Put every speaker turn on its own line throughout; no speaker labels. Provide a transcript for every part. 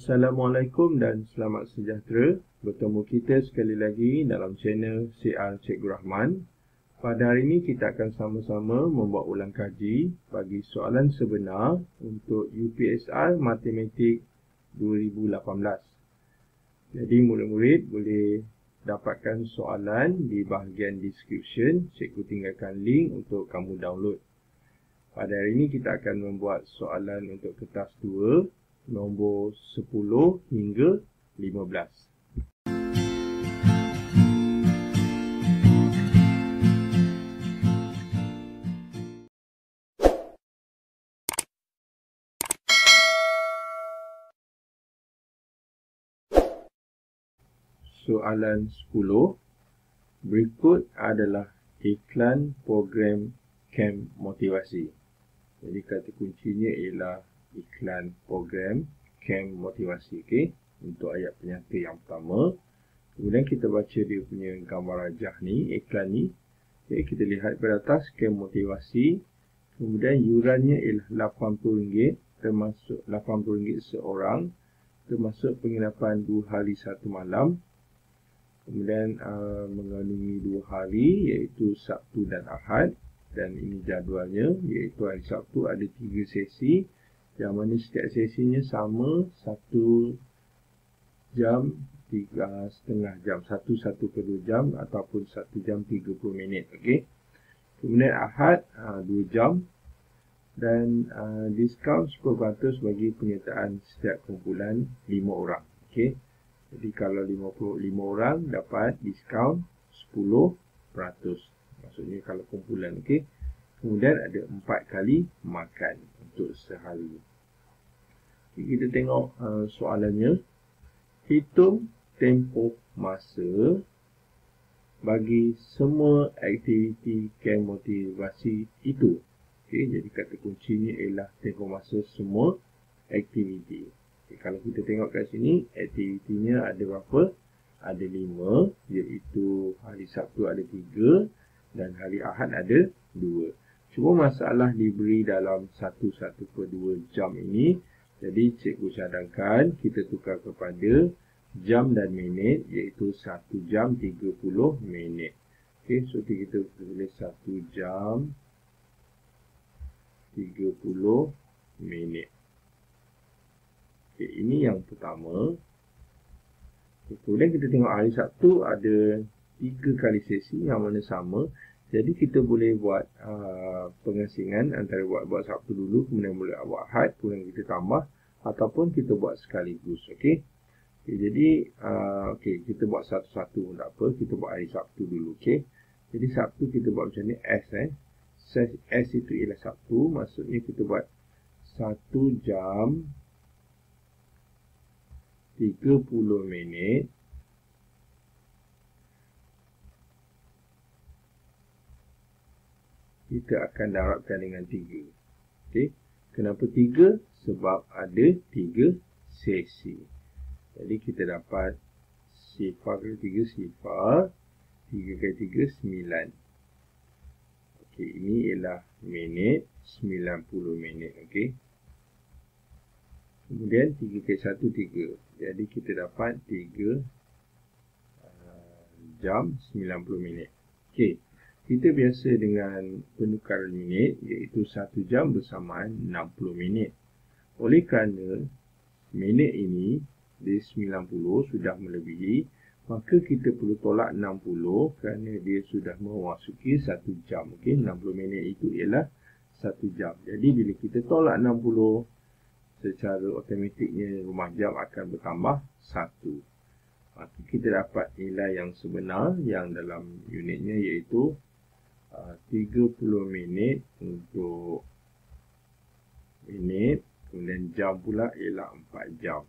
Assalamualaikum dan selamat sejahtera. Bertemu kita sekali lagi dalam channel CR Cikgu Rahman. Pada hari ini kita akan sama-sama membuat ulang kaji bagi soalan sebenar untuk UPSR Matematik 2018. Jadi murid-murid boleh dapatkan soalan di bahagian description. Cikgu tinggalkan link untuk kamu download. Pada hari ini kita akan membuat soalan untuk kertas 2. Nombor 10 hingga 15. Soalan 10. Berikut adalah iklan program kem motivasi. Jadi kata kuncinya ialah iklan program kem motivasi. Okey, untuk ayat penyangka yang pertama. Kemudian kita baca dia punya gambar rajah ni, iklan ni. Okey, kita lihat pada atas kem motivasi. Kemudian yurannya ialah RM80, termasuk RM80 seorang, termasuk penginapan 2 hari 1 malam. Kemudian mengandungi 2 hari iaitu Sabtu dan Ahad, dan ini jadualnya iaitu hari Sabtu ada 3 sesi. Yang mana setiap sesinya sama 1 jam 3,5 jam, 1 per 2 jam ataupun 1 jam 30 minit. Okey. Kemudian Ahad 2 jam dan diskaun 10% bagi penyertaan setiap kumpulan 5 orang. Okey. Jadi kalau 55 orang dapat diskaun 10%. Maksudnya kalau kumpulan. Okey. Kemudian ada 4 kali makan untuk sehari. Kita tengok soalannya. Hitung tempoh masa bagi semua aktiviti kem motivasi itu. Okay, jadi kata kuncinya ialah tempoh masa semua aktiviti. Okay, kalau kita tengok kat sini, aktivitinya ada berapa? Ada 5, iaitu hari Sabtu ada 3 dan hari Ahad ada 2. Cuma masalah diberi dalam 1 per 2 jam ini. Jadi cikgu cadangkan kita tukar kepada jam dan minit, iaitu 1 jam 30 minit. Okey, so kita tulis 1 jam 30 minit. Okey, ini yang pertama. Kemudian kita tengok hari Sabtu ada 3 kali sesi yang mana sama. Jadi kita boleh buat pengasingan antara buat Sabtu dulu, kemudian boleh buat Ahad, kemudian kita tambah, ataupun kita buat sekaligus. Okey. Okay, jadi kita buat satu-satu tak apa, kita buat hari Sabtu dulu. Okey. Jadi Sabtu kita buat macam ni, S itu ialah Sabtu, maksudnya kita buat 1 jam 30 minit kita akan darabkan dengan 3. Okey. Kenapa 3? Sebab ada 3 sesi. Jadi kita dapat sifar kali 3 sifar. 3 kali 3 9. Okey, ini ialah minit, 90 minit. Okey. Kemudian 3 kali 1 3. Jadi kita dapat 3 jam 90 minit. Okey. Kita biasa dengan penukaran minit, iaitu 1 jam bersamaan 60 minit. Oleh kerana minit ini dia 90 sudah melebihi, maka kita perlu tolak 60 kerana dia sudah memasuki 1 jam. Okey, 60 minit itu ialah 1 jam. Jadi bila kita tolak 60, secara automatiknya rumah jam akan bertambah 1. Maka kita dapat nilai yang sebenar yang dalam unitnya iaitu 30 minit untuk minit, kemudian jam pula ialah 4 jam.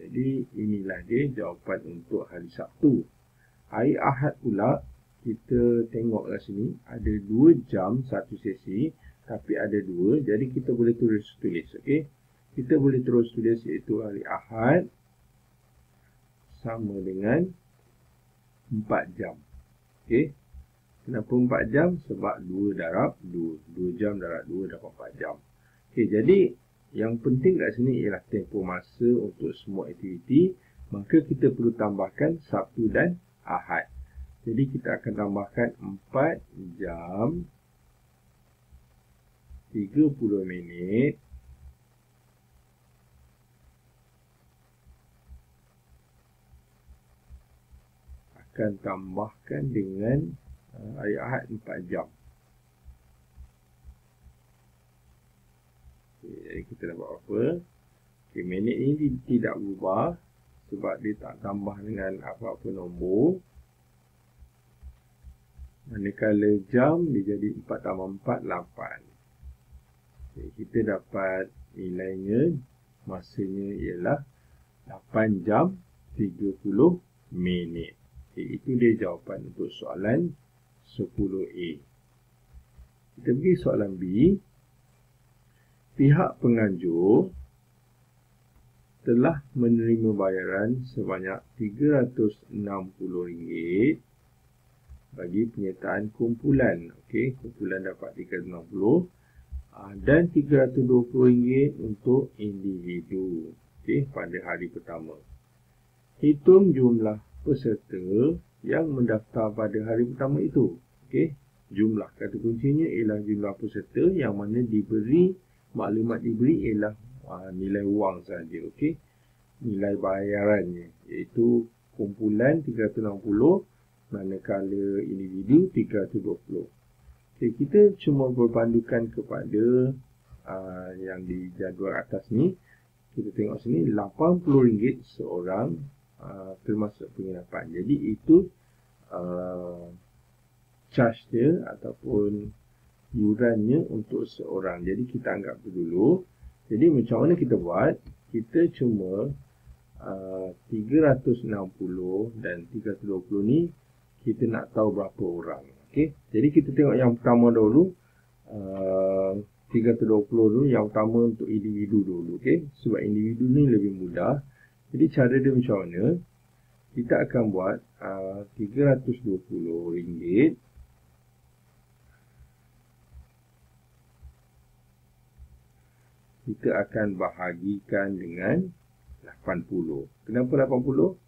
Jadi inilah dia jawapan untuk hari Sabtu. Hari Ahad pula kita tengok kat sini ada 2 jam 1 sesi, tapi ada 2, jadi kita boleh tulis. Okey. Kita boleh terus tulis iaitu hari Ahad sama dengan 4 jam. Okey. Kenapa 4 jam? Sebab 2 darab 2. 2 jam darab 2 dapat 4 jam. Okey, jadi Yang penting kat sini ialah tempoh masa untuk semua aktiviti. Maka kita perlu tambahkan Sabtu dan Ahad. Jadi kita akan tambahkan 4 jam 30 minit akan tambahkan dengan hari Ahad 4 jam. Jadi kita dapat apa? Minit ini tidak berubah sebab dia tak tambah dengan apa-apa nombor. Manakala jam dia jadi 4 tambah 4, 8. Jadi kita dapat nilainya, masanya ialah 8 jam 30 minit. Itu dia jawapan untuk soalan 10A. Kita pergi soalan B. Pihak penganjur telah menerima bayaran sebanyak RM360 bagi penyertaan kumpulan. Okey, kumpulan dapat 360 dan RM320 untuk individu. Okey, pada hari pertama. Hitung jumlah peserta yang mendaftar pada hari pertama itu. Okey, jumlah kata kuncinya ialah jumlah peserta yang mana maklumat diberi ialah nilai wang saja. Okey, nilai bayarannya iaitu kumpulan 360 manakala individu 320. Okey, kita cuma berpandukan kepada yang di jadual atas ni. Kita tengok sini RM80 seorang termasuk penginapan. Jadi itu charge dia ataupun yurannya untuk seorang. Jadi kita anggap dulu. Jadi macam mana kita buat? Kita cuma 360 dan 320 ni kita nak tahu berapa orang. Okey. Jadi kita tengok yang pertama dulu. 320 dulu. Yang pertama untuk individu dulu. Okey. Sebab individu ni lebih mudah. Jadi cara dia macam mana? Kita akan buat RM320. Kita akan bahagikan dengan 80. Kenapa 80?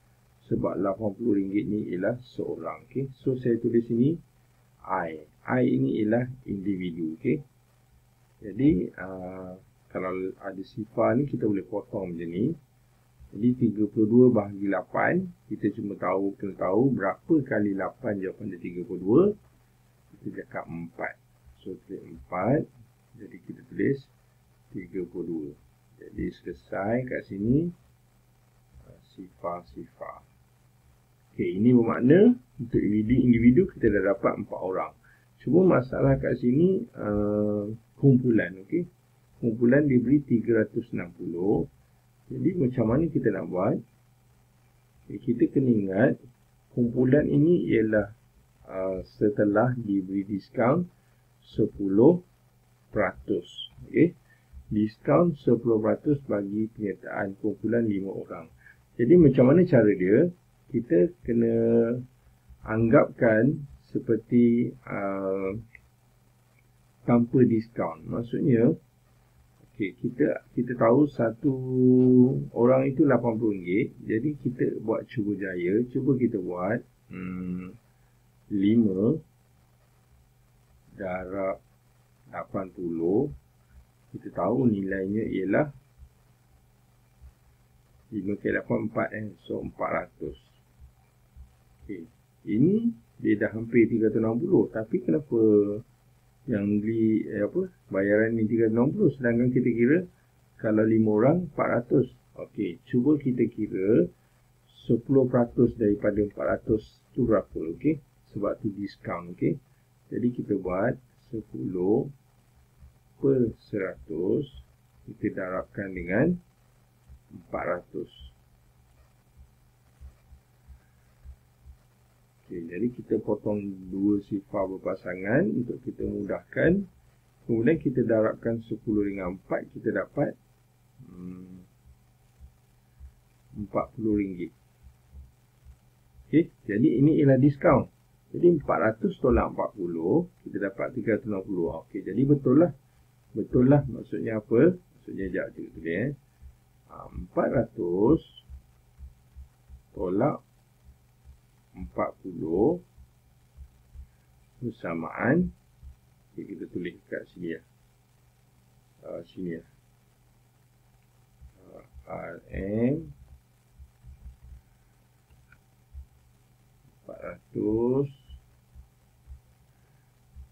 Sebab RM80 ni ialah seorang. Okay? So saya tulis sini I. I ini ialah individu. Okay? Jadi kalau ada sifar ni kita boleh potong macam ni. Jadi 32 bahagi 8. Kita cuma kena tahu berapa kali 8 jawapan dia 32. Kita cakap 4. So tulis 4. Jadi kita tulis 32. Jadi selesai kat sini sifar-sifar. Okey, ini bermakna untuk individu kita dah dapat 4 orang. Cuma masalah kat sini kumpulan. Okey, kumpulan diberi 360. Jadi macam mana kita nak buat? Okay, kita kena ingat kumpulan ini ialah setelah diberi diskaun 10%. Okey. Diskaun 10% bagi penyertaan kumpulan 5 orang. Jadi macam mana cara dia? Kita kena anggapkan seperti tanpa diskaun. Maksudnya, okay, kita tahu satu orang itu RM80. Jadi kita buat cuba jaya. Cuba kita buat 5 darab 80. Kita tahu nilainya ialah 5 kali 8, 4 so 400. Okay. Ini dia dah hampir 360. Tapi kenapa yang beli bayaran ni 360 sedangkan kita kira kalau 5 orang 400. Okey, cuba kita kira 10% daripada 400 tu berapa. Okey, sebab tu diskaun. Okey, jadi kita buat 10 per 100 kita darabkan dengan 400. Okay, jadi kita potong dua sifar berpasangan untuk kita mudahkan. Kemudian kita darabkan 10 dengan 4, kita dapat RM40. Okay, jadi ini ialah diskaun. Jadi 400 tolak 40, kita dapat 360. Okay, jadi betul lah. Betul lah maksudnya apa? Maksudnya sekejap je tulis 400 tolak 40 bersamaan, kita tulis kat sini ya. Sini ya. RM 400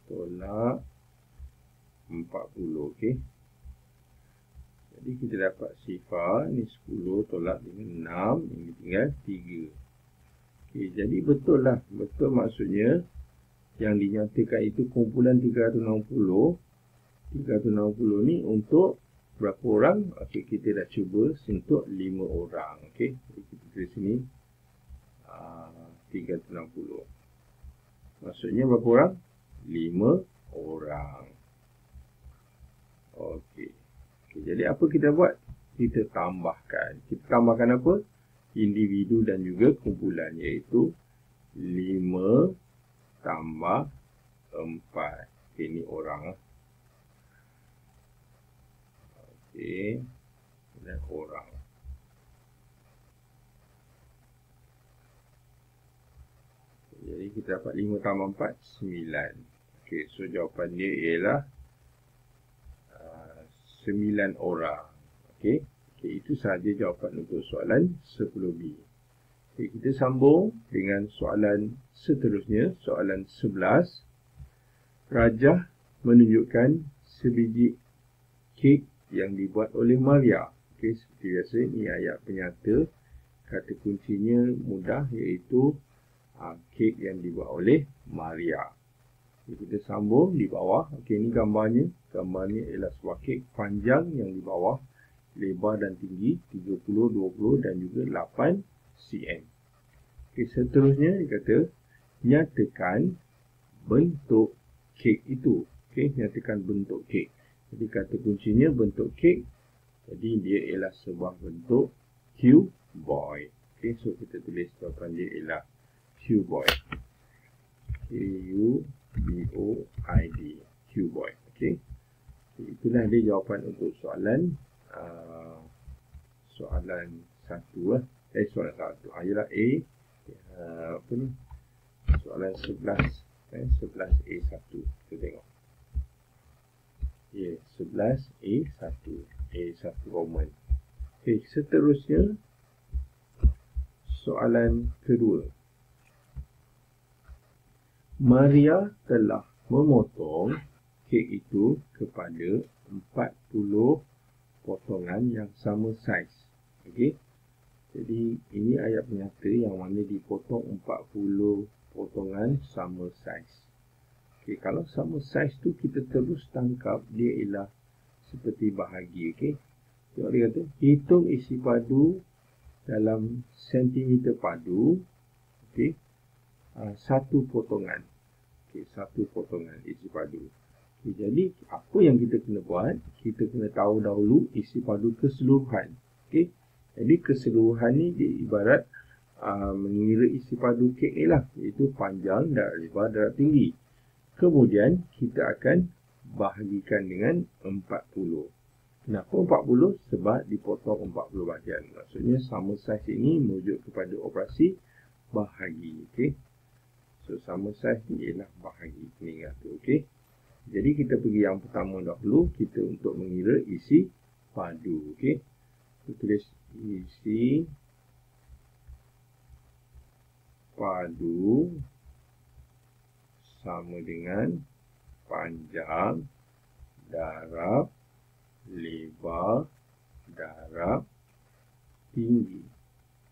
tolak 40. Okey. Jadi kita dapat sifar ni 10 tolak dengan 6, ini tinggal 3. Okey, jadi betul lah. Betul maksudnya yang dinyatakan itu kumpulan 360. 360 ni untuk berapa orang? Okey, kita dah cuba untuk 5 orang. Okey, jadi kita tulis sini 360. Maksudnya berapa orang? 5 orang. Okey. Okey, jadi apa kita buat? Kita tambahkan. Kita tambahkan apa? Individu dan juga kumpulan, iaitu 5 tambah 4. Okey, ini orang. Okey, dan orang. Jadi kita dapat 5 tambah 4, 9. Okey, so jawapan dia ialah 9 orang. Okey, itu sahaja jawapan untuk soalan 10B. Okey, kita sambung dengan soalan seterusnya, soalan 11. Rajah menunjukkan sebiji kek yang dibuat oleh Maria. Okey, seperti biasa ini ayat penyata. Kata kuncinya mudah, iaitu kek yang dibuat oleh Maria. Kita sambung di bawah. Okey, ini gambarnya. Gambarnya ialah sebuah kek panjang yang di bawah, lebar dan tinggi 30, 20 dan juga 8 cm. Okey, seterusnya dia kata nyatakan bentuk kek itu. Okey, nyatakan bentuk kek. Jadi kata kuncinya bentuk kek. Jadi dia ialah sebuah bentuk cuboid. Okey, so kita tulis jawapan dia ialah cuboid. Cuboid. Cuboid. Okey. Itulah dia jawapan untuk soalan soalan 1 soalan 1. Ialah A. Apa ni? Soalan 11. 11A1. Kita tengok. Ya, 11A1. A1 Roman. Okey, seterusnya soalan kedua. Maria telah memotong kek itu kepada 40 potongan yang sama saiz. Okey. Jadi ini ayat penyata yang mana dipotong 40 potongan sama saiz. Okey, kalau sama saiz tu kita terus tangkap dia ialah seperti bahagi. Okey. Tengok dia kata hitung isi padu dalam sentimeter padu. Okey. Satu potongan. Okey, satu potongan isi padu. Okay, jadi apa yang kita kena buat? Kita kena tahu dahulu isi padu keseluruhan. Okey. Jadi keseluruhan ni dia ibarat mengira isi padu kek ni lah, iaitu panjang, darat lebar, darat tinggi. Kemudian kita akan bahagikan dengan 40. Kenapa 40? Sebab dipotong 40 bahagian. Maksudnya sama saiz ini merujuk kepada operasi bahagi. Okey. So sama saiz ni ialah bahagi. Kena ingat tu. Okey. Jadi kita pergi yang pertama dahulu, kita untuk mengira isi padu. Okey. Kita tulis isi padu sama dengan panjang, darab, lebar, darab, tinggi.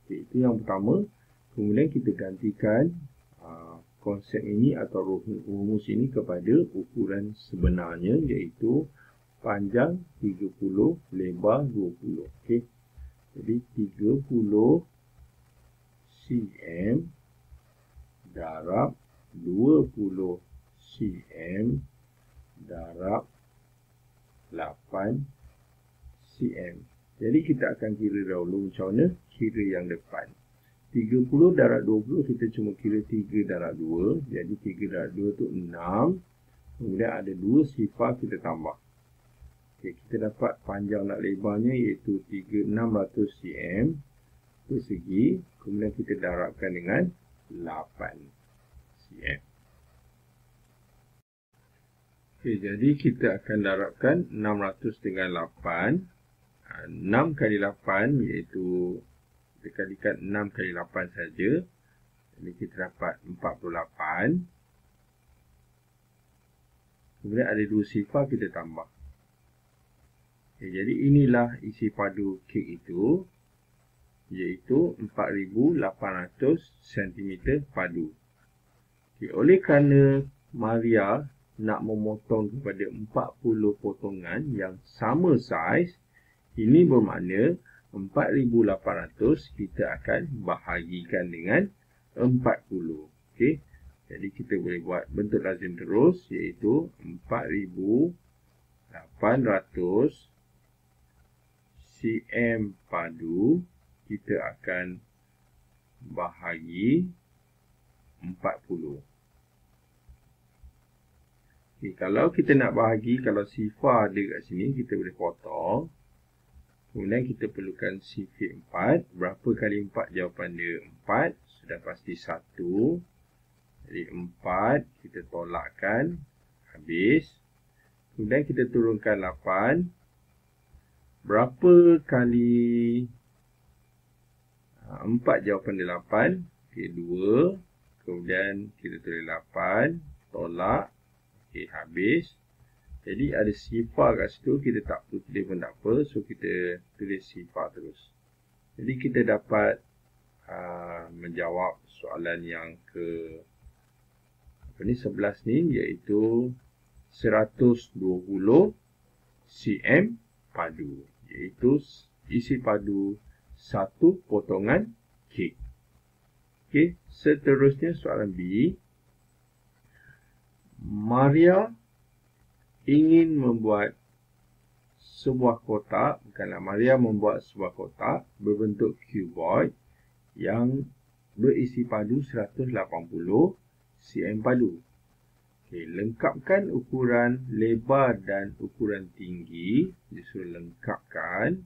Okay, itu yang pertama. Kemudian kita gantikan konsep ini atau rumus ini kepada ukuran sebenarnya, iaitu panjang 30, lebar 20. Okey. Jadi 30 cm darab 20 cm darab 8 cm. Jadi kita akan kira dahulu macam mana kira yang depan. 30 darab 20 kita cuma kira 3 darab 2. Jadi 3 darab 2 tu 6. Kemudian ada 2 sifar kita tambah. Okay, kita dapat panjang dan lebarnya iaitu 600 cm persegi. Kemudian kita darabkan dengan 8 cm. Okay, jadi kita akan darabkan 600 dengan 8. 6 kali 8 iaitu kita kalikan 6 kali 8 saja. Jadi kita dapat 48. Kemudian ada 2 sifar kita tambah. Okay, jadi inilah isi padu kek itu, iaitu 4800 cm padu. Okay, oleh kerana Maria nak memotong kepada 40 potongan yang sama saiz, ini bermakna 4800 kita akan bahagikan dengan 40. Okey. Jadi kita boleh buat bentuk lazim terus, iaitu 4800 cm padu kita akan bahagi 40. Okay, kalau kita nak bahagi, kalau sifar ada kat sini, kita boleh potong. Kemudian kita perlukan sifir 4. Berapa kali 4? Jawapan dia 4. Sudah pasti 1. Jadi 4 kita tolakkan. Habis. Kemudian kita turunkan 8. Berapa kali 4? Jawapan dia 8. Okay, 2. Kemudian kita tulis 8. Tolak. Okay, habis. Jadi ada sifar kat situ, kita tak perlu tulis pun tak apa. So kita tulis sifar terus. Jadi kita dapat menjawab soalan yang ke 11 ni, iaitu 120 cm padu. Iaitu isi padu satu potongan kek. Okay, seterusnya soalan B. Maria ingin membuat sebuah kotak, bukanlah Maria membuat sebuah kotak berbentuk cuboid yang berisi padu 180 cm padu. Okay, lengkapkan ukuran lebar dan ukuran tinggi. Disuruh lengkapkan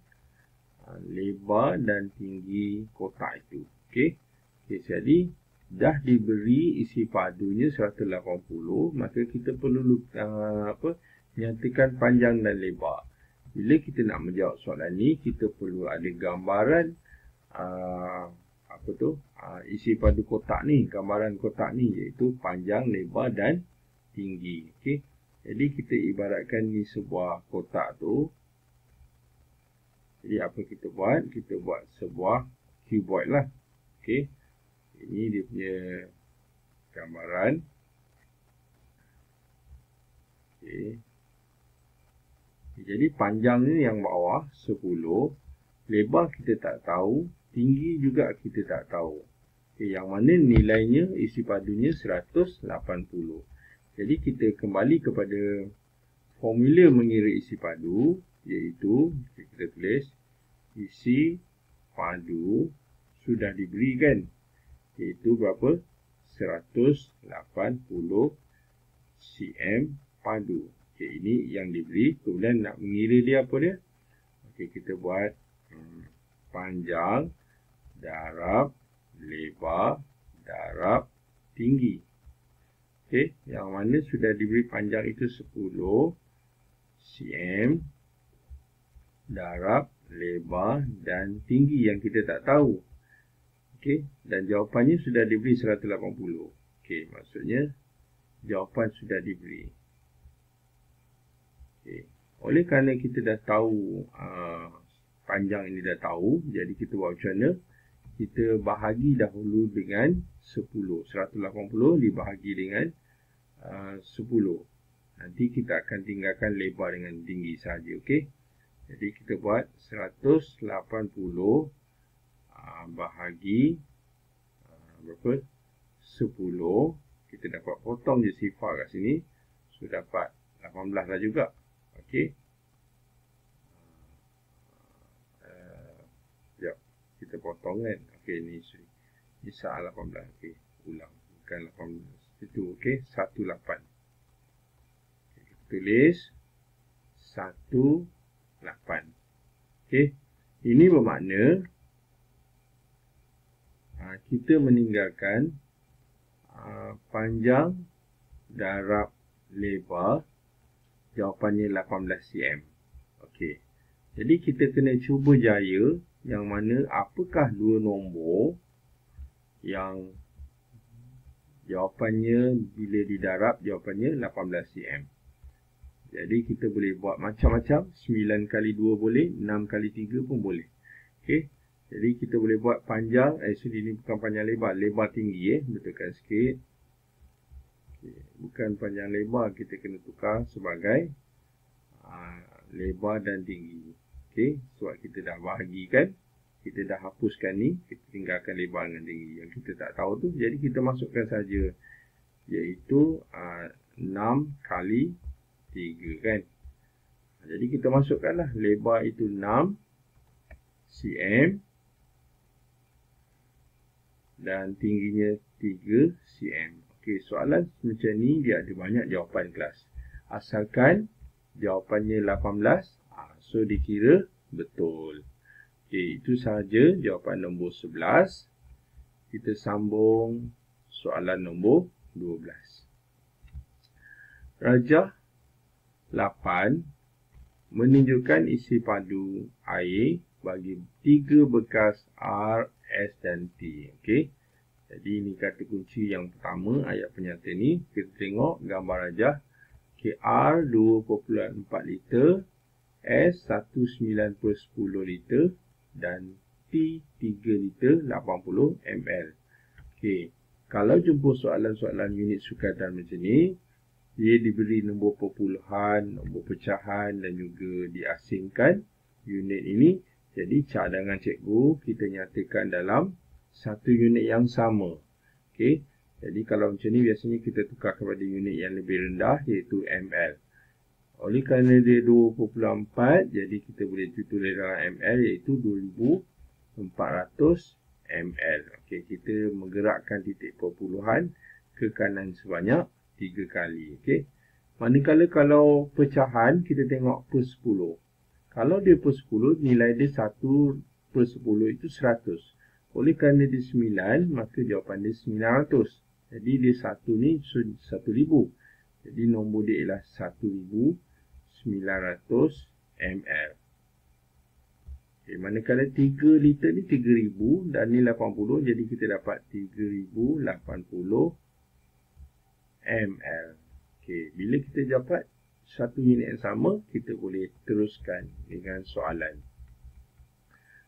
lebar dan tinggi kotak itu. Okay, jadi dah diberi isi padunya 180, maka kita perlu nyatakan panjang dan lebar. Bila kita nak menjawab soalan ni, kita perlu ada gambaran isi padu kotak ni, gambaran kotak ni, iaitu panjang, lebar dan tinggi. Okey. Jadi kita ibaratkan ni sebuah kotak tu. Jadi apa kita buat? Kita buat sebuah cuboid lah. Okey. Ini dia punya gambaran. Okay. Jadi panjangnya yang bawah 10. Lebar kita tak tahu. Tinggi juga kita tak tahu. Okay, yang mana nilainya, isi padunya 180. Jadi kita kembali kepada formula mengira isi padu. Iaitu, kita tulis isi padu sudah diberikan. Iaitu berapa? 180 cm padu. Okay, ini yang diberi. Kemudian nak mengira dia apa dia? Okay, kita buat panjang, darab, lebar, darab, tinggi. Okay, yang mana sudah diberi panjang itu 10 cm, darab, lebar dan tinggi yang kita tak tahu. Okey, dan jawapannya sudah diberi 180. Okey, maksudnya jawapan sudah diberi. Okey, oleh kerana kita dah tahu panjang ini dah tahu, jadi kita buat macam mana? Kita bahagi dahulu dengan 10. 180 dibahagi dengan 10. Nanti kita akan tinggalkan lebar dengan tinggi saja. Okey, jadi kita buat 180 bahagi berapa? 10. Kita dapat potong je sifar kat sini. So dapat 18 lah juga. Okey. Sekejap. Kita potong kan. Okey, ni sisa 18. Okey, ulang. Bukan 18. Itu okey, 18. Okay, kita tulis Okey. Ini bermakna kita meninggalkan panjang darab lebar, jawapannya 18 cm. Okey. Jadi kita kena cuba jaya yang mana apakah dua nombor yang jawapannya bila didarab jawapannya 18 cm. Jadi kita boleh buat macam-macam, 9 kali 2 boleh, 6 kali 3 pun boleh. Okey. Jadi kita boleh buat panjang, ini bukan panjang lebar, lebar tinggi betulkan sikit. Okay. Bukan panjang lebar, kita kena tukar sebagai lebar dan tinggi. Okey, sebab kita dah bahagikan, kita dah hapuskan ni, kita tinggalkan lebar dengan tinggi. Yang kita tak tahu tu, jadi kita masukkan saja, iaitu 6 kali 3 kan. Jadi kita masukkanlah lebar itu 6 cm dan tingginya 3 cm. Okey, soalan macam ni dia ada banyak jawapan kelas. Asalkan jawapannya 18, so dikira betul. Okey, itu sahaja jawapan nombor 11. Kita sambung soalan nombor 12. Rajah 8 menunjukkan isi padu air bagi 3 bekas R, S dan T. Okey. Jadi ini kata kunci yang pertama ayat penyata ni. Kita tengok gambar rajah. Okay, R 2.4 liter, S 1/9/10 liter dan T 3 liter 80 ml. Okey, kalau jumpa soalan-soalan unit sukatan macam ni, dia diberi nombor perpuluhan, nombor pecahan dan juga diasingkan unit ini. Jadi cadangan cikgu kita nyatakan dalam satu unit yang sama. Okey. Jadi kalau macam ni biasanya kita tukar kepada unit yang lebih rendah iaitu ml. Oleh kerana dia 2.4, jadi kita boleh tulis dalam ml iaitu 2400 ml. Okey, kita menggerakkan titik perpuluhan ke kanan sebanyak 3 kali. Okey. Manakala kalau pecahan kita tengok per 10. Kalau dia per 10, nilai dia 1 per 10 itu 100. Oleh kerana dia 9, maka jawapan dia 900. Jadi dia 1 ni 1000. Jadi nombor dia ialah 1900 ml. Okay, manakala 3 liter ni 3000 dan ni 80, jadi kita dapat 3080 ml. Okay, bila kita dapat satu unit yang sama, kita boleh teruskan dengan soalan.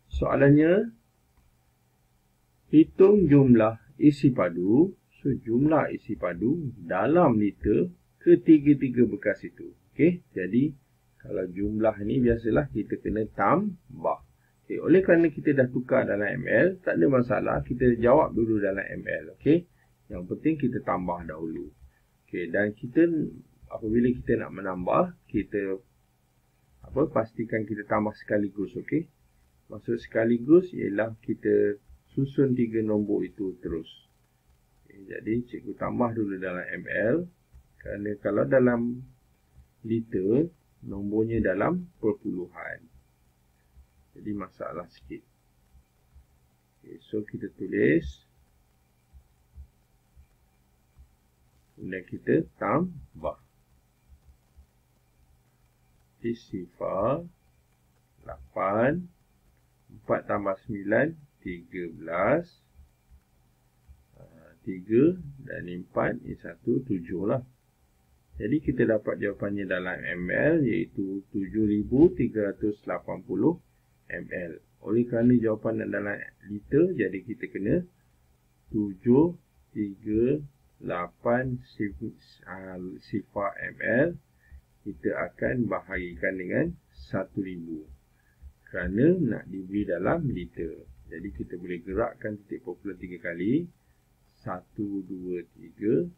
Soalannya, hitung jumlah isi padu. So, jumlah isi padu dalam liter ketiga-tiga bekas itu. Okey, jadi kalau jumlah ni biasalah kita kena tambah. Okey, oleh kerana kita dah tukar dalam ml, tak ada masalah, kita jawab dulu dalam ml. Okey, yang penting kita tambah dahulu. Okey, dan kita apabila kita nak menambah, kita pastikan kita tambah sekaligus. Okey, maksud sekaligus ialah kita susun 3 nombor itu terus. Jadi cikgu tambah dulu dalam ml, kerana kalau dalam liter nombornya dalam perpuluhan, jadi masalah sikit. Okay, so kita tulis, kemudian kita tambah. Sifar 8, 4 tambah 9 13, 3 dan 4 ni 1, 7 lah. Jadi kita dapat jawapannya dalam ml iaitu 7380 ml. Oleh kerana jawapan dalam liter, jadi kita kena 738 sifar ml. Kita akan bahagikan dengan 1000 kerana nak diberi dalam liter. Jadi kita boleh gerakkan titik perpuluhan 3 kali. 1, 2, 3.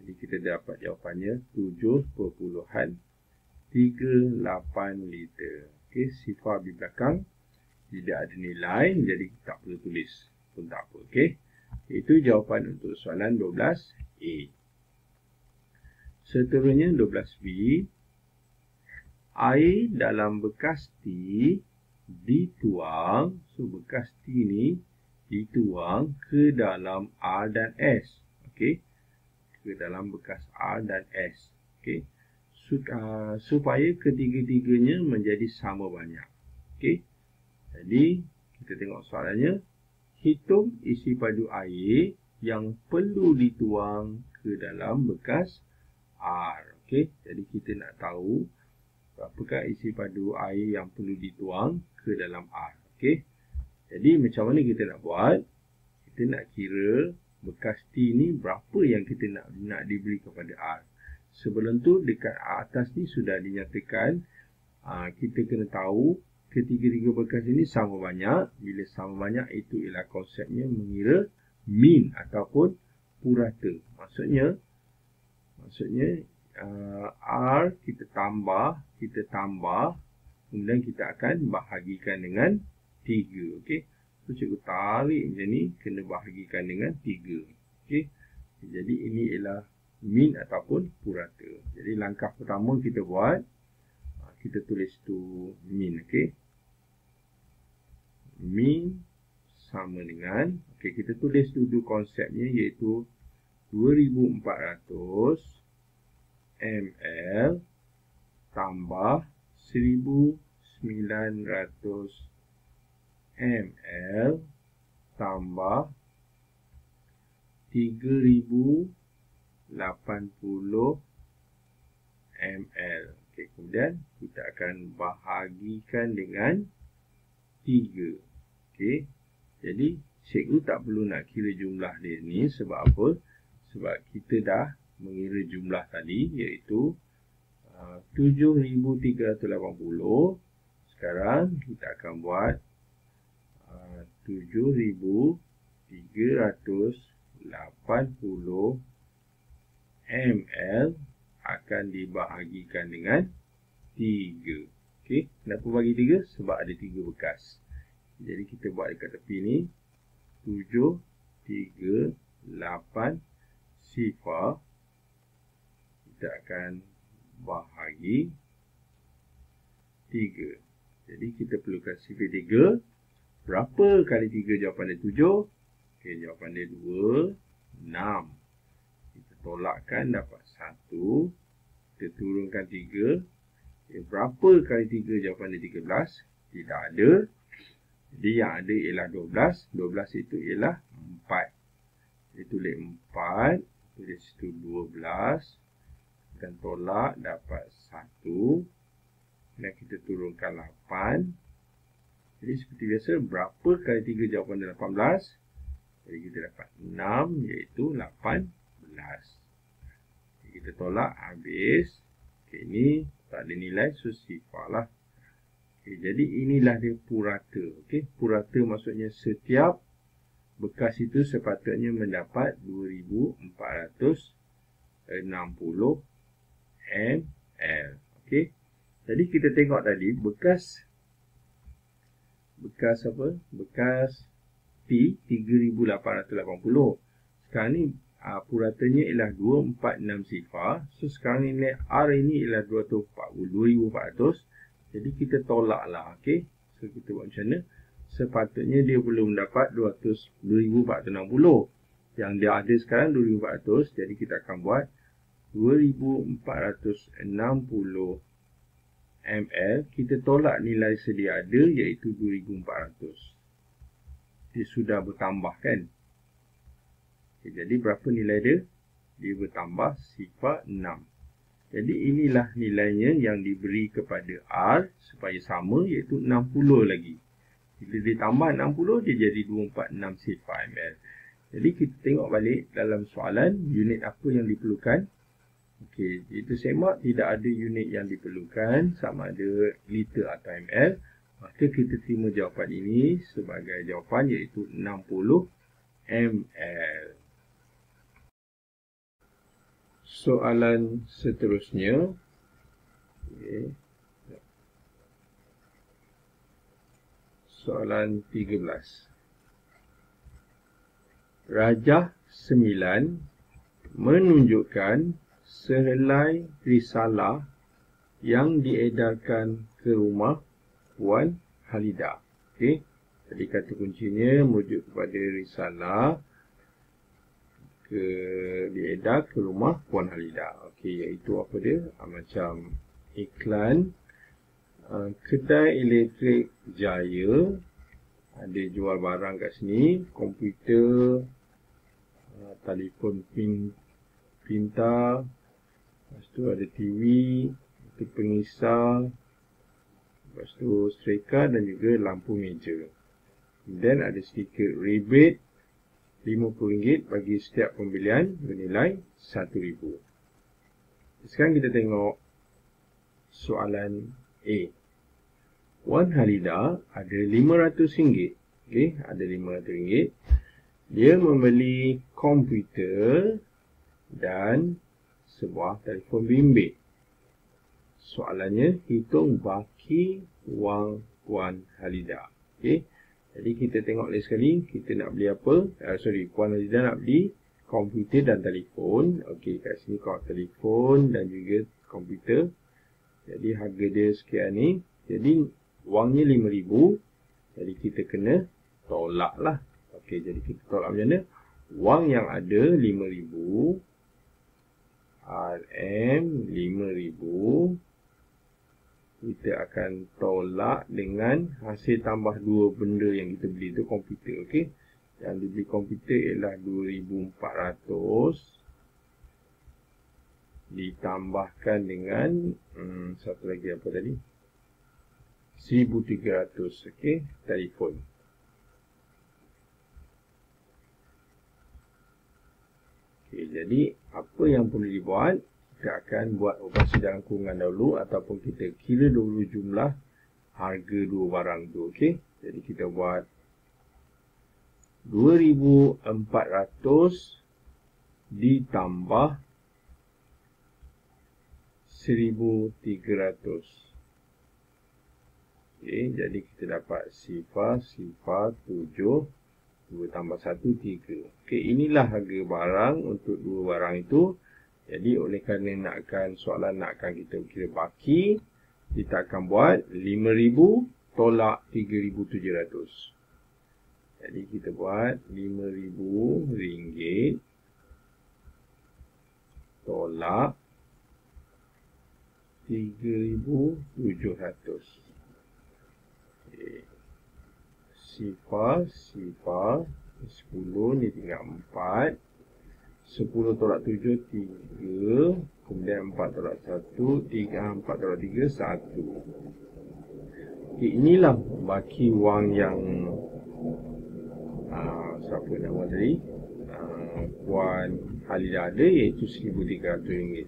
Jadi kita dapat jawapannya 7.38 liter. Okey, sifar di belakang tidak ada nilai, jadi tak perlu tulis pun tak apa. Okey, itu jawapan untuk soalan 12A. Seterusnya 12B. air dalam bekas T dituang, so bekas T ni dituang ke dalam R dan S. Okey, ke dalam bekas R dan S. Okey, supaya ketiga-tiganya menjadi sama banyak. Okey, jadi kita tengok soalannya. Hitung isi padu air yang perlu dituang ke dalam bekas R. Okey, jadi kita nak tahu berapakah isi padu air yang perlu dituang ke dalam R. Okey, jadi macam mana kita nak buat? Kita nak kira bekas T ni berapa yang kita nak diberi kepada R. Sebelum tu dekat atas ni sudah dinyatakan kita kena tahu ketiga-tiga bekas ini sama banyak. Bila sama banyak itu ialah konsepnya mengira mean ataupun purata. Maksudnya R kita tambah, kemudian kita akan bahagikan dengan 3. Okey, so cikgu tarik macam ni, kena bahagikan dengan 3. Okey, jadi ini ialah mean ataupun purata. Jadi langkah pertama kita buat, kita tulis tu mean. Okey, mean sama dengan, okey, kita tulis dulu konsepnya iaitu 2400 ml tambah 1900 ml tambah 3080 ml. Okey, kemudian kita akan bahagikan dengan 3. Okey, jadi cikgu tak perlu nak kira jumlah dia ni. Sebab apa? Sebab kita dah mengira jumlah tadi iaitu 7380. Sekarang kita akan buat 7380 ml akan dibahagikan dengan 3. Okey, kenapa bagi 3? Sebab ada 3 bekas. Jadi kita buat dekat tepi ni 7, 3, 8 sifar. Kita akan bahagi 3. Jadi kita perlukan sifar 3. Berapa kali 3? Jawapan dia 7. Okey, jawapan dia 2, 6. Kita tolakkan dapat 1. Kita turunkan 3. Okay, berapa kali 3? Jawapan dia 13. Tidak ada. Jadi yang ada ialah 12. 12 itu ialah 4. Kita tulis 4. Tulis situ 12. Dan tolak dapat 1. Dan kita turunkan 8. Jadi seperti biasa, berapa kali 3? Jawapan dia 18. Jadi kita dapat 6 iaitu 18. Jadi kita tolak habis. Okay, ini tak ada nilai, so sifar lah. Okay, jadi inilah dia purata. Okay, purata maksudnya setiap bekas itu sepatutnya mendapat 2460 ml. Okay, jadi kita tengok tadi bekas apa? Bekas T 3880. Sekarang ni puratanya ialah 246 sifar. So sekarang nilai R ini ialah 2400. Jadi kita tolak lah. Okay, so kita buat macam mana? Sepatutnya dia belum dapat 2460. Yang dia ada sekarang 2400. Jadi kita akan buat 2460 ml. Kita tolak nilai sedia ada iaitu 2400. Dia sudah bertambah kan? Okay, jadi berapa nilai dia? Dia bertambah sifar 6. Jadi inilah nilainya yang diberi kepada R supaya sama iaitu 60 lagi. Bila ditambah 60 dia jadi 246 sifar ml. Jadi kita tengok balik dalam soalan unit apa yang diperlukan. Okey, itu semak tidak ada unit yang diperlukan sama ada liter atau ml. Maka kita terima jawapan ini sebagai jawapan iaitu 60 ml. Soalan seterusnya. Okay. Soalan 13. Rajah 9 menunjukkan sehelai risalah yang diedarkan ke rumah Puan Halidah. Okey. Jadi kata kuncinya merujuk kepada risalah diedar ke rumah Puan Halidah. Okey, iaitu apa dia? Macam iklan kedai elektrik Jaya ada jual barang kat sini, komputer, telefon pintar, lepas tu ada TV, ada pengisar, lepas tu streka dan juga lampu meja. Dan ada stiker rebate RM50 bagi setiap pembelian bernilai RM1,000. Sekarang kita tengok soalan A. Puan Halidah ada RM500. Okey, ada RM500. Dia membeli komputer dan sebuah telefon bimbit. Soalannya, hitung baki wang Puan Halidah. Okey. Jadi kita tengok lagi sekali, kita nak beli apa? Puan Halidah nak beli komputer dan telefon. Okey, kat sini kau telefon dan juga komputer. Jadi harga dia sekian ni. Jadi wangnya RM5,000. Jadi kita kena tolak lah. Okey, jadi kita tolak macam mana? Wang yang ada RM5,000. RM RM5,000. Kita akan tolak dengan hasil tambah dua benda yang kita beli tu, komputer. Okey. Yang dibeli komputer ialah RM2,400 ditambahkan dengan satu lagi apa tadi? RM1,300. Okey, telefon. Okey, jadi apa yang perlu dibuat? Kita akan buat operasi dalam kurungan dahulu ataupun kita kira dulu jumlah harga dua barang tu. Okey. Jadi kita buat RM2,400 ditambah RM1,300. Okey, jadi kita dapat sifar 7, 2 tambah 1, 3. Okey, inilah harga barang untuk dua barang itu. Jadi oleh kerana soalan nakkan kita kira baki, kita akan buat RM5,000 tolak RM3,700. Jadi kita buat RM5,000 tolak RM3,700. Okay. Sifar 10 ni tinggal 4. 10 tolak 7, 3. Kemudian 4 tolak 1, 4 tolak 3, 1. Okay, inilah baki wang yang siapa nama tadi? Puan Halidah ada, iaitu RM1,300.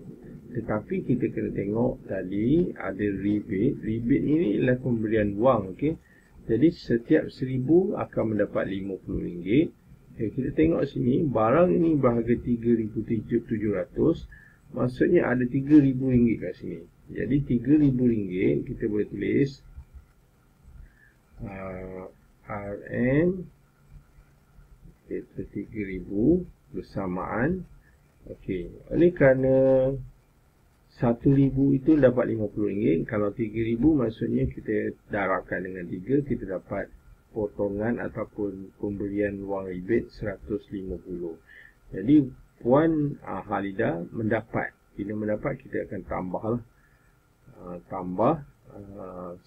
Tetapi kita kena tengok tadi ada rebate. Rebate ini ialah pemberian wang. Okay? Jadi setiap RM1,000 akan mendapat RM50. Okay, kita tengok sini, barang ini berharga RM3,700. Maksudnya ada RM3,000 kat sini. Jadi RM3,000 kita boleh tulis RM RM3,000 bersamaan. Okey, oleh kerana RM1,000 itu dapat RM50. Kalau RM3,000 maksudnya kita darabkan dengan 3, kita dapat potongan ataupun pemberian wang rebate RM150. Jadi Puan Halidah mendapat. Bila mendapat kita akan tambahlah. Tambah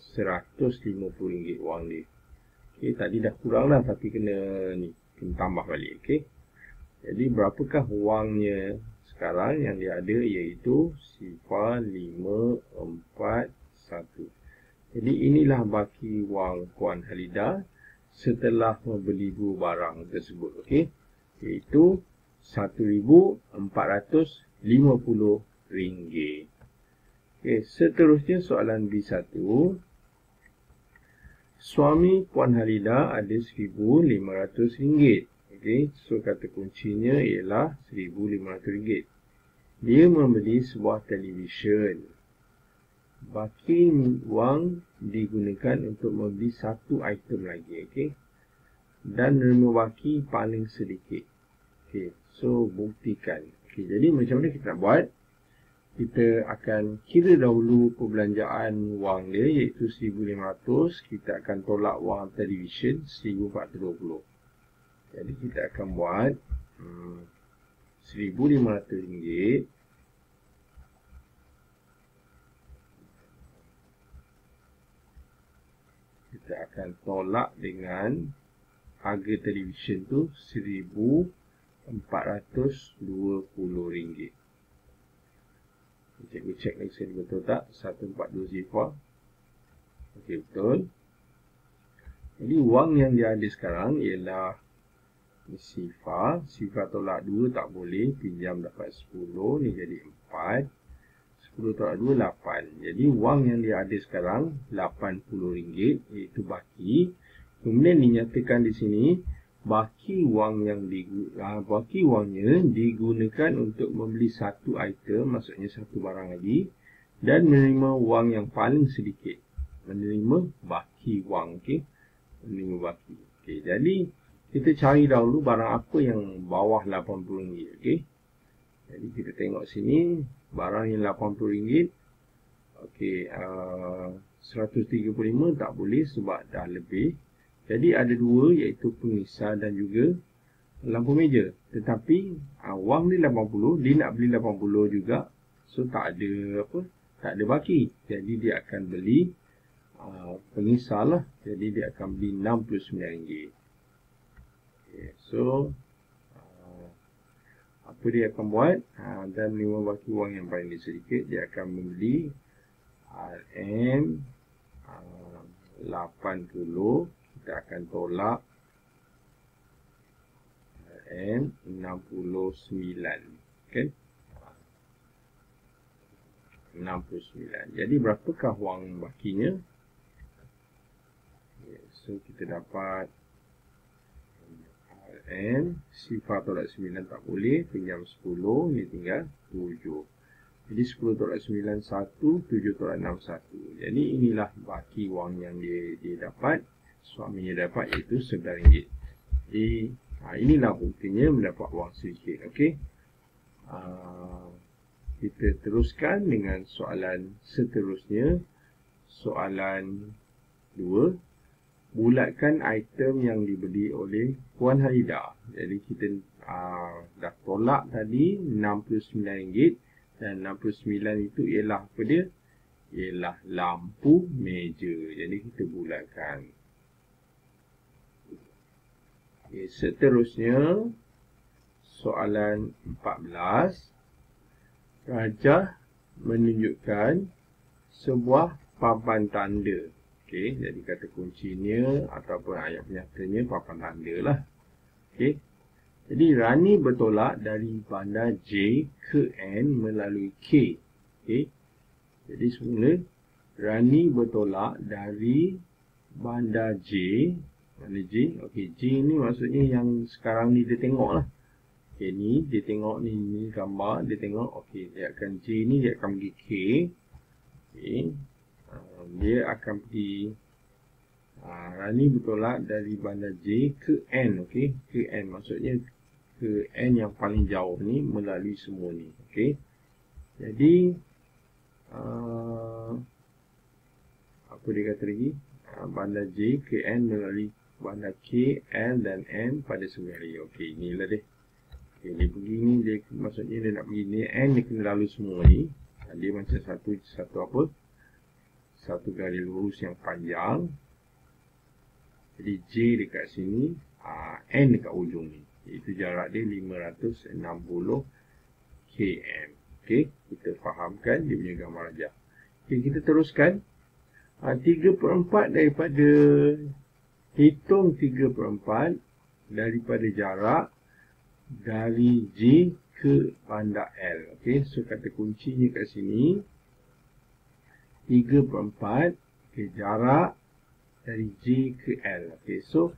RM150 wang dia. Okey, tadi dah kurang lah tapi kena tambah balik. Okey. Jadi berapakah wangnya sekarang yang dia ada, iaitu sifar 541. Jadi inilah baki wang Puan Halidah setelah membeli dua barang tersebut. Okey, iaitu RM1,450. Okey, seterusnya soalan B1. Suami Puan Halidah ada RM1,500. Okey, so kata kuncinya ialah RM1,500. Dia membeli sebuah televisyen. Baki wang digunakan untuk membeli satu item lagi. Okey, dan nerima baki paling sedikit. Okey, so buktikan. Okey, jadi macam mana kita nak buat? kita akan kira dahulu perbelanjaan wang dia, iaitu 1,500. Kita akan tolak wang television 1,420. Jadi kita akan buat RM1,500. Kita akan tolak dengan harga television tu RM1,420. Cikgu cek lagi sini betul tak? 1420. Okey, betul. Jadi wang yang dia ada sekarang ialah sifar. Sifar tolak 2 tak boleh. Pinjam dapat 10. Ni jadi 4. 10 tolak 2, 8. Jadi wang yang dia ada sekarang RM80, iaitu baki. Kemudian dinyatakan di sini baki wangnya digunakan untuk membeli satu item, maksudnya satu barang lagi, dan menerima wang yang paling sedikit. Menerima baki wang, okey. Menerima baki. Okey, jadi kita cari dahulu barang apa yang bawah RM80, okey. Jadi kita tengok sini barang yang RM80. Okey, 135 tak boleh sebab dah lebih. Jadi ada dua, iaitu pengisar dan juga lampu meja. Tetapi wang dia 80, dia nak beli 80 juga. So tak ada apa? Tak ada baki. Jadi dia akan beli pengisar lah. Jadi dia akan beli RM69. Okay, so apa dia akan buat? Dan menerima baki wang yang paling sedikit, dia akan membeli RM 80. Kita akan tolak RM69. Okay? 69. Jadi berapakah wang bakinya? So kita dapat RM, sifar tolak 9 tak boleh, pinjam 10, ni tinggal 7. Jadi 10 tolak 9, 1, 7 tolak 6, 1. Jadi inilah baki wang yang dia dapat, suaminya dapat, iaitu RM9. Jadi inilah buktinya mendapat wang sedikit. Okey. Kita teruskan dengan soalan seterusnya. Soalan 2. Bulatkan item yang dibeli oleh Puan Halidah. Jadi kita dah tolak tadi RM69, dan 69 itu ialah apa dia? Ialah lampu meja. Jadi kita bulatkan. Okay, seterusnya soalan 14. Rajah menunjukkan sebuah papan tanda. Okey, jadi kata kuncinya ataupun ayat penyatanya papan tanda lah. Okey. Jadi Rani bertolak dari bandar J ke N melalui K. Okey. Jadi semula Rani bertolak dari bandar J. Mana J? Okey, J ni maksudnya yang sekarang ni dia tengok lah. Okey, ni dia tengok ni gambar, dia tengok. Okey, dia akan J ni dia akan pergi K. Okey. Dia akan pergi Rani bertolak dari bandar J ke N. Okey, ke N maksudnya ke N yang paling jauh ni melalui semua ni. Okey. Jadi apa dia kata lagi? Bandar J ke N melalui bandar K, L dan N pada sebuah hari. Okey, inilah dia. Okey, dia pergi ni, dia maksudnya dia nak pergi ni N, dia kena lalu semua ni. Dia macam satu apa? Satu garis lurus yang panjang. Jadi J dekat sini, N dekat ujung ni. Itu jarak dia 560 km. Okey, kita fahamkan dia punya gambar rajah. Okey, kita teruskan. 3/4 daripada hitung 3/4 daripada jarak dari J ke bandar L. Okey, so kata kuncinya kat sini 3/4 jarak dari J ke L. Okey, so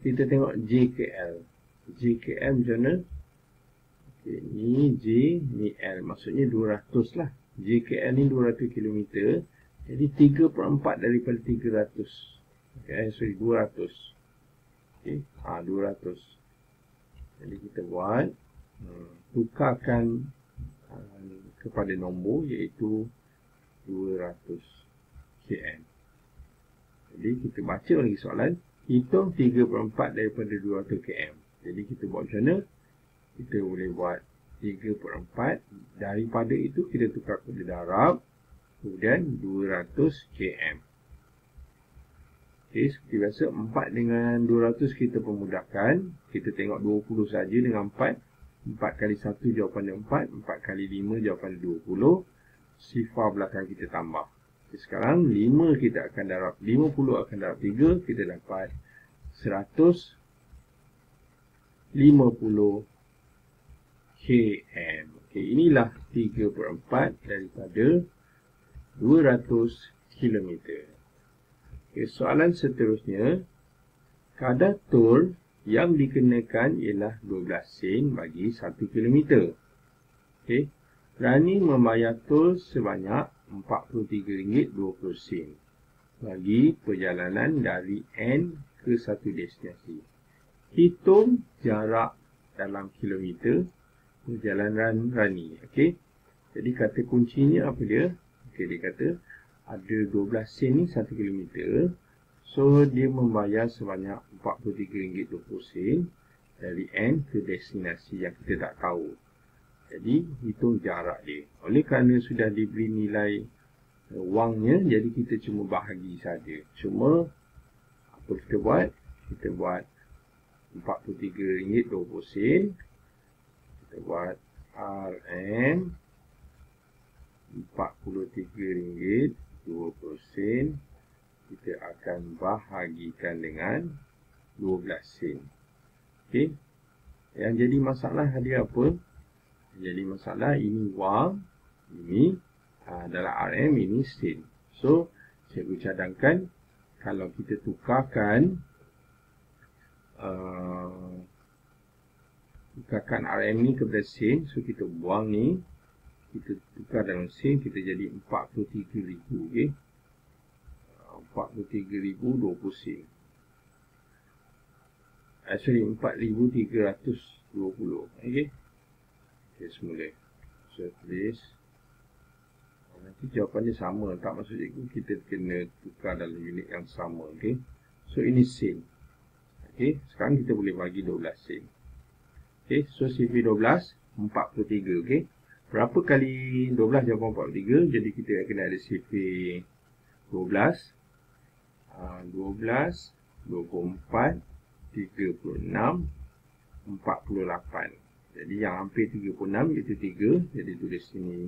kita tengok J ke L. J ke L macam mana? Okey, ni J, ni L. Maksudnya 200 lah. J ke L ni 200 km. Jadi 3/4 daripada 300. Okey, sorry, 200. Okey, 200. Jadi kita buat tukarkan kepada nombor iaitu 200 km. Jadi kita baca lagi soalan, hitung 3/4 daripada 200 km. Jadi kita buat macam mana? Kita boleh buat 3/4, daripada itu kita tukar kepada darab, kemudian 200 km. Okay, seperti biasa 4 dengan 200 kita permudahkan. Kita tengok 20 saja dengan 4. 4 kali 1 jawapannya 4, 4 kali 5 jawapannya 20. Sifar belakang kita tambah. Okay, sekarang 5 kita akan darab 50 akan darab 3, kita dapat 150 km. Okay, inilah 3/4 daripada 200 km. Okay, soalan seterusnya, kadar tol yang dikenakan ialah 12 sen bagi 1 km. Okay, Rani membayar tol sebanyak RM43.20 bagi perjalanan dari N ke satu destinasi. Hitung jarak dalam kilometer perjalanan Rani. Okey. Jadi kata kuncinya apa dia? Okey, dia kata ada 12 sen ni 1 km. So dia membayar sebanyak RM43.20 dari N ke destinasi yang kita tak tahu. Jadi hitung jarak dia. Oleh kerana sudah diberi nilai wangnya, jadi kita cuma bahagi saja. Cuma apa kita buat? Kita buat RM43.20. Kita buat RM RM43.20. Kita akan bahagikan dengan 12 sen. Okey. Yang jadi masalah dia apa? Jadi masalah ini wang, ini dalam RM, ini sen. So, cikgu cadangkan kalau kita tukarkan RM ni kepada sen, so kita buang ni, kita tukar dalam sen, kita jadi 43,000, okey. 43,020 sen. Sorry, 4,320, okey. Okey, semula. So, tulis. Nanti jawapannya sama. Tak maksud cikgu, kita kena tukar dalam unit yang sama, okey. So, ini sen. Okey, sekarang kita boleh bagi 12 sen. Okey, so CV12, 43, okey. Berapa kali 12 jawapan 43? Jadi, kita kena ada CV12. 12, 24, 36, 48. Jadi yang hampir 36 iaitu 3. Jadi tulis sini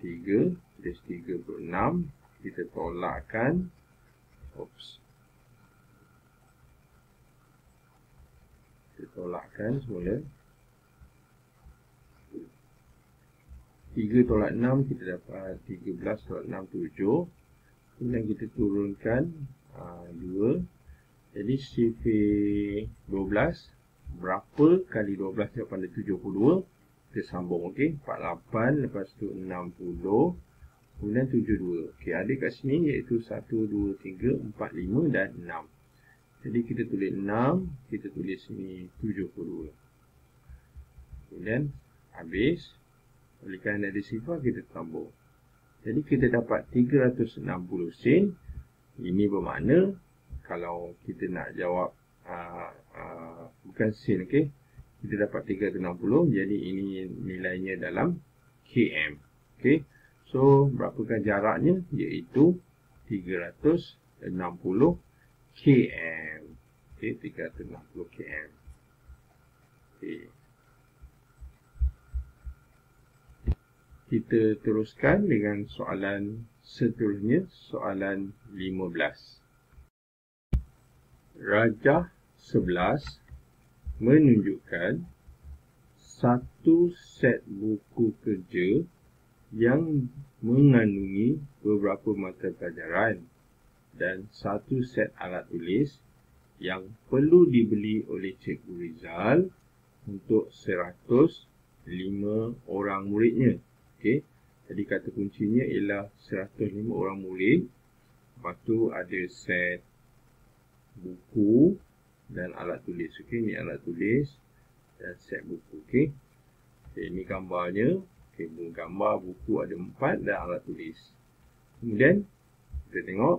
3, tulis 36. Kita tolakkan. Kita tolakkan semula. 3 tolak 6 kita dapat 13 tolak 6, 7. Kemudian kita turunkan 2. Jadi CV12 berapa kali 12 jawapan dia 72. Kita sambung, okey. 48, lepas tu 60, kemudian 72. Okey, ada kat sini iaitu 1, 2, 3, 4, 5 dan 6. Jadi kita tulis 6, kita tulis sini 72. Kemudian habis. Oleh kerana ada sifar, kita sambung. Jadi kita dapat 360 sen. Ini bermakna kalau kita nak jawab bukan sen, okey. Kita dapat 360, jadi ini nilainya dalam km. Okey. So, berapakah jaraknya? Iaitu 360 km. Okey, 360 km. Okey. Kita teruskan dengan soalan seterusnya, soalan 15. Rajah 11 menunjukkan satu set buku kerja yang mengandungi beberapa mata pelajaran dan satu set alat tulis yang perlu dibeli oleh Cikgu Rizal untuk 105 orang muridnya. Okey, jadi kata kuncinya ialah 105 orang murid. Lepas tu ada set buku dan alat tulis. Okey, ni alat tulis dan set buku. Okey, Okay, ini gambarnya. Okay, gambar buku ada 4 dan alat tulis. Kemudian kita tengok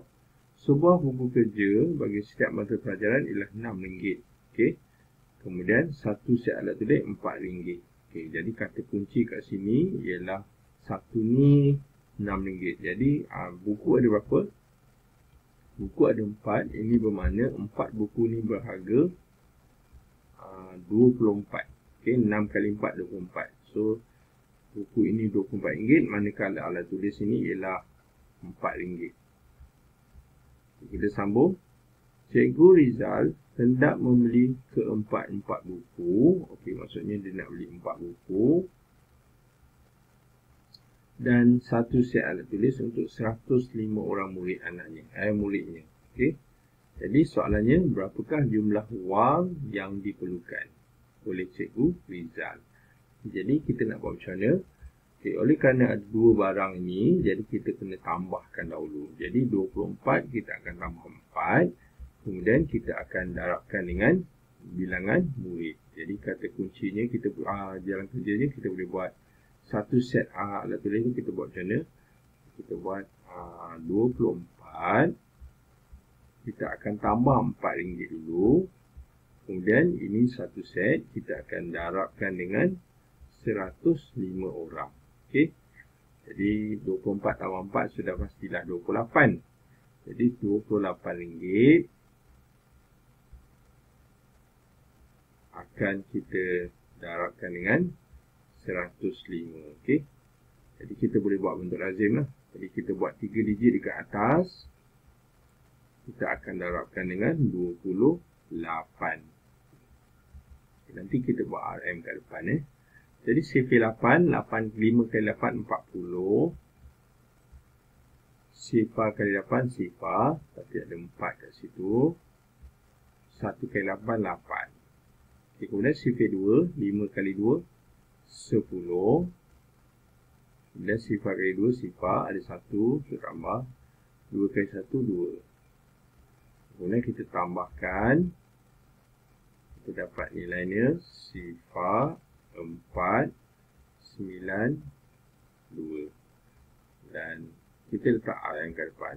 sebuah buku kerja bagi setiap mata pelajaran ialah RM6. Okay. Kemudian satu set alat tulis RM4. Okay, jadi kata kunci kat sini ialah satu ni RM6. Jadi buku ada berapa? Buku ada 4. Ini bermakna 4 buku ni berharga 24. Okay, 6 kali 4 24. So buku ini RM24, manakala alat tulis ini ialah RM4. Kita sambung. Cikgu Rizal hendak membeli keempat-empat buku. Okey, maksudnya dia nak beli 4 buku. Dan satu set alat tulis untuk 105 orang murid muridnya. Okey. Jadi soalannya, berapakah jumlah wang yang diperlukan oleh Cikgu Rizal? Jadi kita nak buat macam mana? Okay, oleh kerana ada 2 barang ini, jadi kita kena tambahkan dahulu. Jadi 24 kita akan tambah 4. Kemudian kita akan darabkan dengan bilangan murid. Jadi kata kuncinya, kita jalan kerjanya kita boleh buat satu set alat tulis ni kita buat macam mana? Kita buat 24. Kita akan tambah RM4 dulu. Kemudian ini satu set, kita akan darabkan dengan 105 orang. Okey. Jadi 24 tambah 4 sudah pastilah 28. Jadi RM28 akan kita darabkan dengan 105. Okey. Jadi kita boleh buat bentuk lazim lah. Jadi kita buat 3 digit dekat atas. Kita akan darabkan dengan 28. Nanti kita buat RM kat depan Jadi sifar 8, 5 kali 8, 40. Sifar kali 8, sifar. Tapi ada 4 kat situ. 1 kali 8, 8. Okay, kemudian sifar 2, 5 kali 2, 10. Kemudian sifar kali 2, sifar. Ada 1, kita tambah. 2 kali 1, 2. Kemudian kita tambahkan. Kita dapat nilainya sifar 4, 9, 2. Dan kita letak yang ke depan.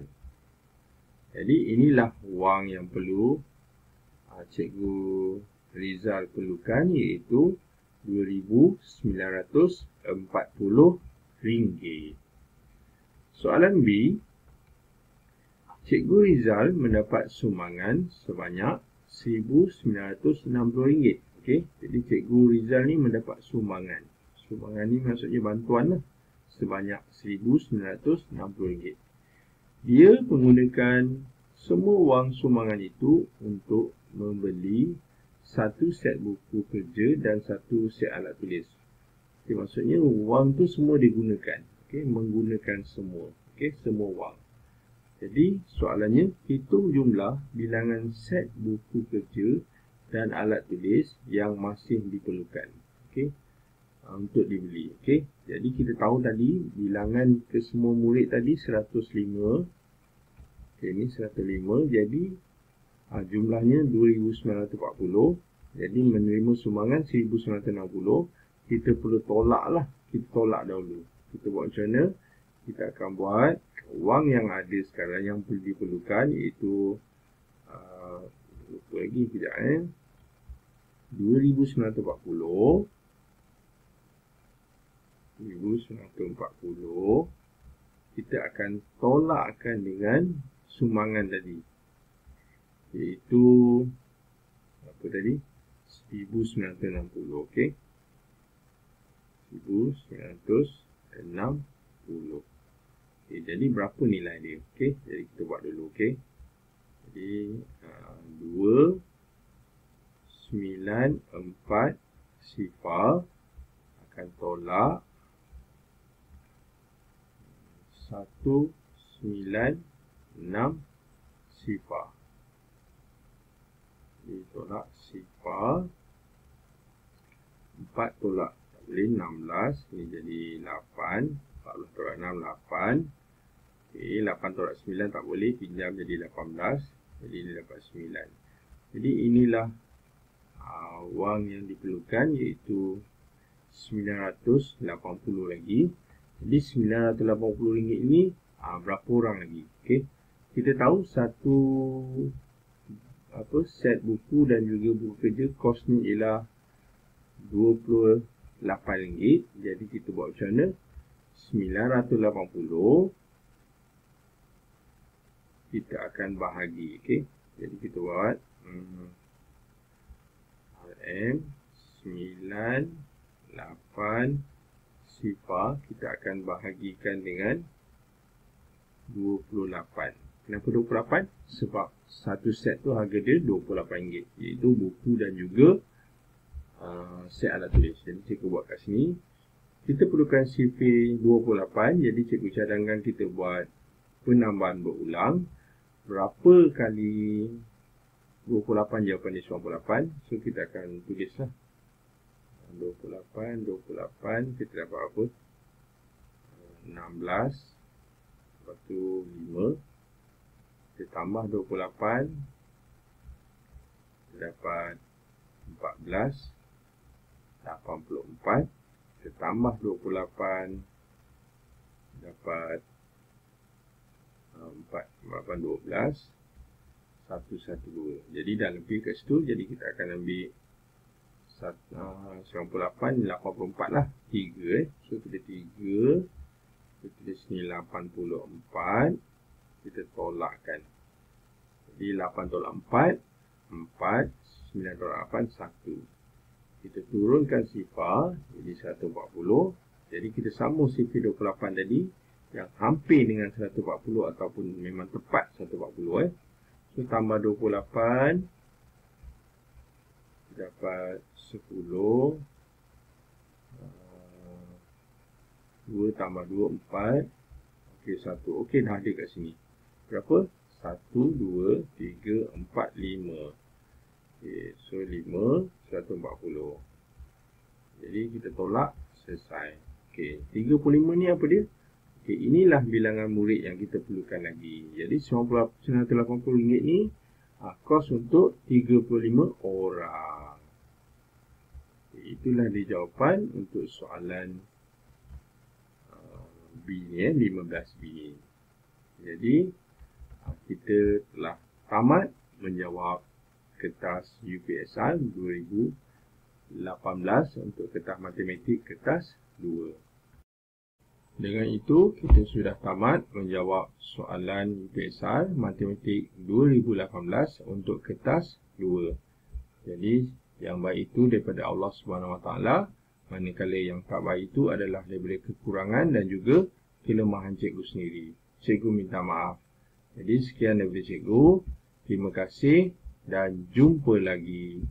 Jadi inilah wang yang perlu Cikgu Rizal perlukan, iaitu RM2,940. Soalan B. Cikgu Rizal mendapat sumbangan sebanyak RM1,960. Okey, jadi Cikgu Rizal ni mendapat sumbangan. Sumbangan ni maksudnya bantuan lah. Sebanyak RM1,960. Dia menggunakan semua wang sumbangan itu untuk membeli satu set buku kerja dan satu set alat tulis. Okey, maksudnya wang tu semua digunakan. Okey, menggunakan semua. Okey, semua wang. Jadi soalannya, hitung jumlah bilangan set buku kerja dan alat tulis yang masih diperlukan. Okey, untuk dibeli. Okey, jadi kita tahu tadi bilangan ke semua murid tadi 105. Okey, ini 105. Jadi jumlahnya 2,940. Jadi menerima sumbangan 1,960. Kita perlu tolak lah. Kita tolak dahulu. Kita buat macam mana? Kita akan buat wang yang ada sekarang yang diperlukan, iaitu lupa lagi kejap 2,940. 2,940 kita akan tolakkan dengan sumbangan tadi, iaitu apa tadi? 1,960. Okey, 1,960. Okay, jadi berapa nilai dia? Okey, jadi kita buat dulu. Okey, jadi 2,940 akan tolak 1,960. Ditolak sifar. 4 tolak tak boleh, 16. Ini jadi 8. 40 tolak 6, 8. Okey, 8 tolak 9 tak boleh, pinjam jadi 18. Jadi dia dapat 9. Jadi inilah wang yang diperlukan, iaitu 980 lagi. Jadi RM980 ini berapa orang lagi? Okey. Kita tahu satu set buku dan juga buku kerja kosnya ialah RM28. Jadi kita buat macam mana? 980 kita akan bahagi. Okey. Jadi kita buat RM 980 kita akan bahagikan dengan 28. Kenapa 28? Sebab satu set tu harga dia RM28, iaitu buku dan juga set alat tulis. Jadi cikgu buat kat sini. Kita perlukan sifir 28. Jadi cikgu cadangkan kita buat penambahan berulang. Berapa kali 28? Jawapan dia 98. So kita akan tulislah 28. Kita dapat apa? 16. Lepas tu 5. Kita tambah 28. Kita dapat 14. 84. Kita tambah 28. Dapat 12. 112. Jadi dah lebih kat situ. Jadi kita akan ambil 98, 84 lah. 3 So kita 3. Kita tulis ni 84. Kita tolakkan. Jadi 8 tolak 4. 4. 9 tolak 8. 1. Kita turunkan sifar. Jadi 140. Jadi kita sambung sifir 28 tadi. Yang hampir dengan 140 ataupun memang tepat 140. So tambah 28. Dapat 10. 2 tambah 2, 4. Okey, 1. Okey, dah ada kat sini. Berapa? 1, 2, 3, 4, 5. Okey, so 5, 140. Jadi kita tolak, selesai. Okey, 35 ni apa dia? Okey, inilah bilangan murid yang kita perlukan lagi. Jadi RM980 ni kos untuk 35 orang. Itulah dia jawapan untuk soalan B ni, 15B ni. Jadi kita telah tamat menjawab kertas UPSR 2018 untuk kertas matematik kertas 2. Dengan itu, kita sudah tamat menjawab soalan UPSR Matematik 2018 untuk kertas 2. Jadi, yang baik itu daripada Allah SWT, manakala yang tak baik itu adalah daripada kekurangan dan juga kelemahan cikgu sendiri. Cikgu minta maaf. Jadi, sekian daripada cikgu. Terima kasih dan jumpa lagi.